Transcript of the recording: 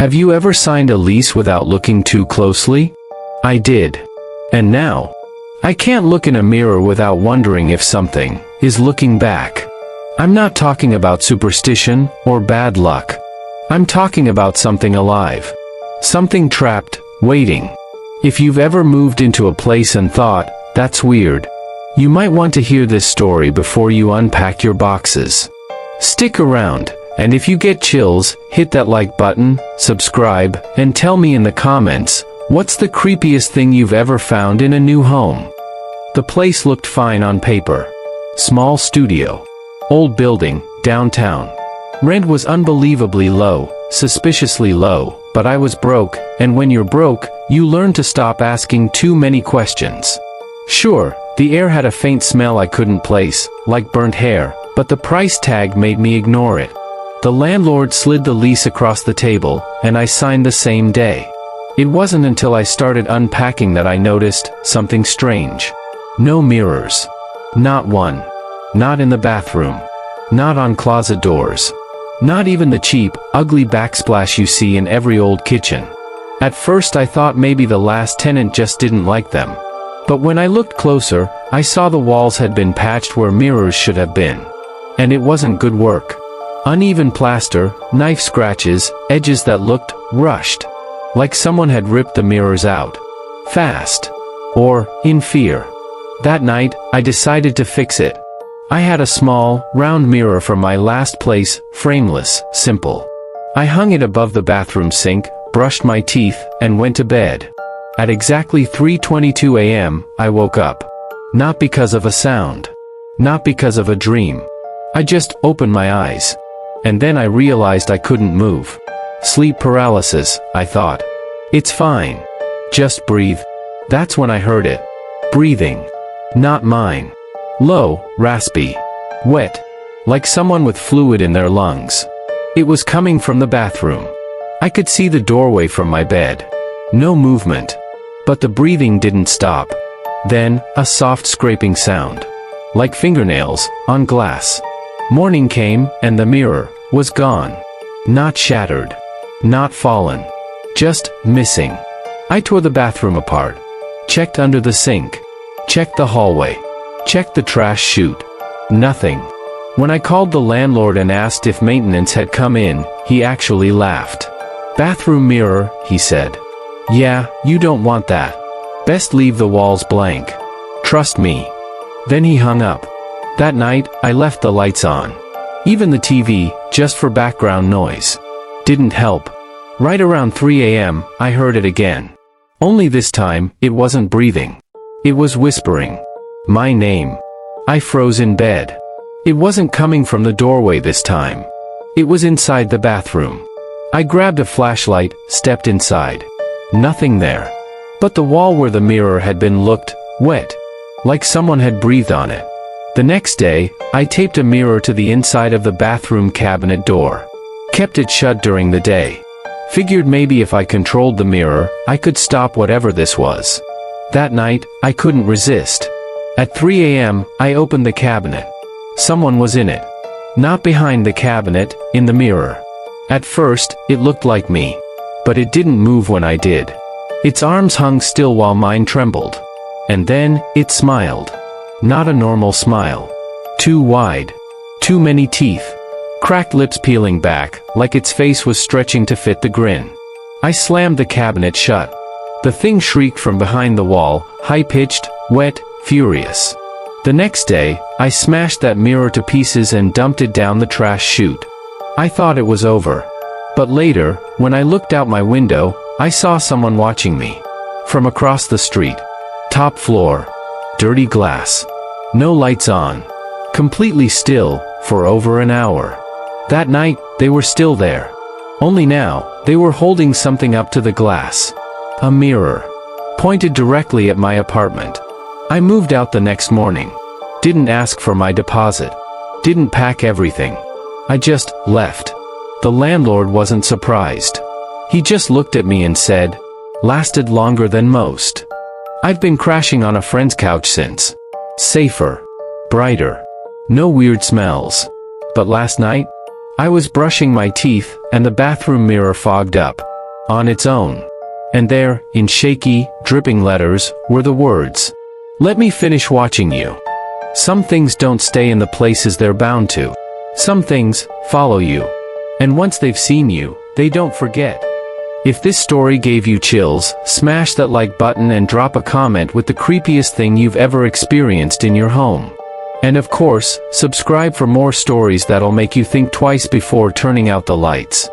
Have you ever signed a lease without looking too closely? I did. And now, I can't look in a mirror without wondering if something is looking back. I'm not talking about superstition or bad luck. I'm talking about something alive. Something trapped, waiting. If you've ever moved into a place and thought, that's weird, you might want to hear this story before you unpack your boxes. Stick around, and if you get chills, hit that like button, subscribe, and tell me in the comments, what's the creepiest thing you've ever found in a new home? The place looked fine on paper. Small studio. Old building, downtown. Rent was unbelievably low, suspiciously low, but I was broke, and when you're broke, you learn to stop asking too many questions. Sure, the air had a faint smell I couldn't place, like burnt hair, but the price tag made me ignore it. The landlord slid the lease across the table, and I signed the same day. It wasn't until I started unpacking that I noticed something strange. No mirrors. Not one. Not in the bathroom. Not on closet doors. Not even the cheap, ugly backsplash you see in every old kitchen. At first I thought maybe the last tenant just didn't like them. But when I looked closer, I saw the walls had been patched where mirrors should have been. And it wasn't good work. Uneven plaster, knife scratches, edges that looked rushed. Like someone had ripped the mirrors out. Fast. Or, in fear. That night, I decided to fix it. I had a small, round mirror from my last place, frameless, simple. I hung it above the bathroom sink, brushed my teeth, and went to bed. At exactly 3:22 a.m., I woke up. Not because of a sound. Not because of a dream. I just opened my eyes. And then I realized I couldn't move. Sleep paralysis, I thought. It's fine. Just breathe. That's when I heard it. Breathing. Not mine. Low, raspy. Wet. Like someone with fluid in their lungs. It was coming from the bathroom. I could see the doorway from my bed. No movement. But the breathing didn't stop. Then, a soft scraping sound. Like fingernails, on glass. Morning came, and the mirror was gone. Not shattered. Not fallen. Just missing. I tore the bathroom apart. Checked under the sink. Checked the hallway. Checked the trash chute. Nothing. When I called the landlord and asked if maintenance had come in, he actually laughed. Bathroom mirror, he said. Yeah, you don't want that. Best leave the walls blank. Trust me. Then he hung up. That night, I left the lights on. Even the TV, just for background noise. Didn't help. Right around 3 a.m., I heard it again. Only this time, it wasn't breathing. It was whispering. My name. I froze in bed. It wasn't coming from the doorway this time. It was inside the bathroom. I grabbed a flashlight, stepped inside. Nothing there. But the wall where the mirror had been looked wet. Like someone had breathed on it. The next day, I taped a mirror to the inside of the bathroom cabinet door. Kept it shut during the day. Figured maybe if I controlled the mirror, I could stop whatever this was. That night, I couldn't resist. At 3 a.m., I opened the cabinet. Someone was in it. Not behind the cabinet, in the mirror. At first, it looked like me. But it didn't move when I did. Its arms hung still while mine trembled. And then, it smiled. Not a normal smile. Too wide. Too many teeth. Cracked lips peeling back, like its face was stretching to fit the grin. I slammed the cabinet shut. The thing shrieked from behind the wall, high-pitched, wet, furious. The next day, I smashed that mirror to pieces and dumped it down the trash chute. I thought it was over. But later, when I looked out my window, I saw someone watching me. From across the street. Top floor. Dirty glass. No lights on. Completely still, for over an hour. That night, they were still there. Only now, they were holding something up to the glass. A mirror. Pointed directly at my apartment. I moved out the next morning. Didn't ask for my deposit. Didn't pack everything. I just left. The landlord wasn't surprised. He just looked at me and said, "Lasted longer than most." I've been crashing on a friend's couch since. Safer. Brighter. No weird smells. But last night, I was brushing my teeth, and the bathroom mirror fogged up. on its own. And there, in shaky, dripping letters, were the words, "Let me finish watching you." Some things don't stay in the places they're bound to. Some things follow you. And once they've seen you, they don't forget. If this story gave you chills, smash that like button and drop a comment with the creepiest thing you've ever experienced in your home. And of course, subscribe for more stories that'll make you think twice before turning out the lights.